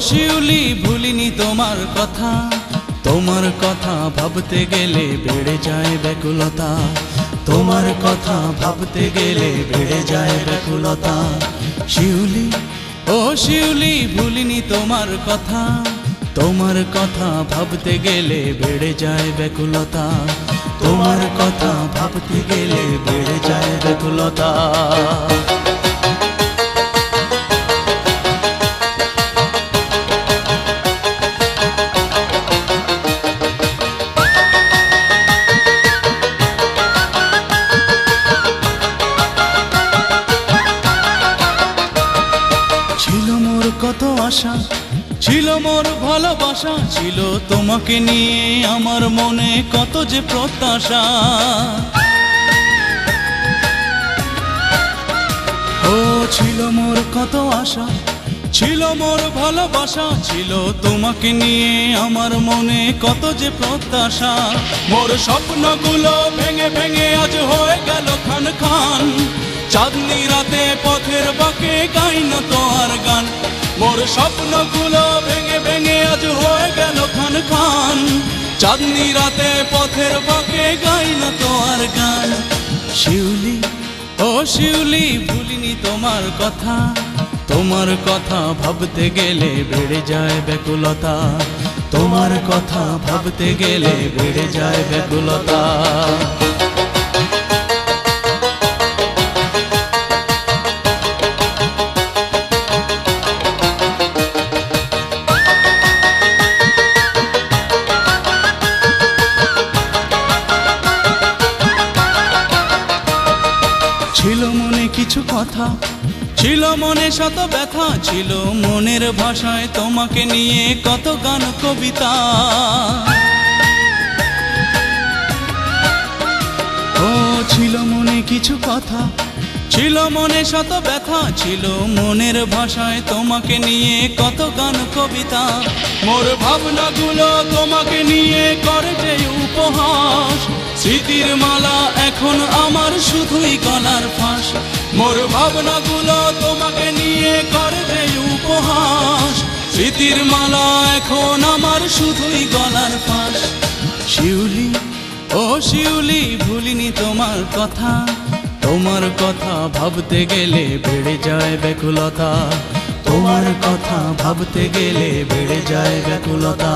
শিউলি ভুলিনি তোমার কথা, তোমার কথা ভাবতে গেলে বেড়ে যায় ব্যাকুলতা, তোমার কথা ভাবতে গেলে বেড়ে যায় ব্যাকুলতা। শিউলি ও শিউলি ভুলিনি তোমার কথা, তোমার কথা ভাবতে গেলে বেড়ে যায় ব্যাকুলতা, তোমার কথা ভাবতে গেলে বেড়ে যায় ব্যাকুলতা। ছিল মোর কত আশা, ছিল মোর ভালোবাসা, ছিল তোমাকে নিয়ে আমার মনে কত যে প্রত্যাশা। ও ছিল মোর কত আশা, ছিল মোর ভালোবাসা, ছিল তোমাকে নিয়ে আমার মনে কত যে প্রত্যাশা। মোর স্বপ্নগুলো ভেঙে ভেঙে আজ হয়ে গেল খান খান, চাঁদনি রাতে পথের বাঁকে গাই না তো আর গান। মোর স্বপ্নগুলো ভেঙে ভেঙে আজ হয়ে গেল খান খান, চাঁদনি রাতে পথের বাঁকে গাই না তো আর গান। শিউলি ও শিউলি ভুলিনি তোমার কথা, তোমার কথা ভাবতে গেলে বেড়ে যায় ব্যাকুলতা, তোমার কথা ভাবতে গেলে বেড়ে যায় ব্যাকুলতা। ছিল মনে কিছু কথা, ছিল মনে শত ব্যথা, ছিল মনের ভাষায় তোমাকে নিয়ে কত গান কবিতা। ও ছিল মনে কিছু কথা, ছিল মনে শত ব্যথা, ছিল মনের ভাষায় তোমাকে নিয়ে কত গান কবিতা। মোর ভাবনাগুলো তোমাকে নিয়ে করে যে উপহাস, স্মৃতির মালা এখন আমার শুধুই গলার ফাঁস। মোর ভাবনাগুলো তোমাকে নিয়ে করে যে উপহাস, স্মৃতির মালা এখন আমার শুধুই গলার ফাঁস। শিউলি ও শিউলি ভুলিনি তোমার কথা, তোমার কথা ভাবতে গেলে বেড়ে যায় ব্যাকুলতা, তোমার কথা ভাবতে গেলে বেড়ে যায় ব্যাকুলতা।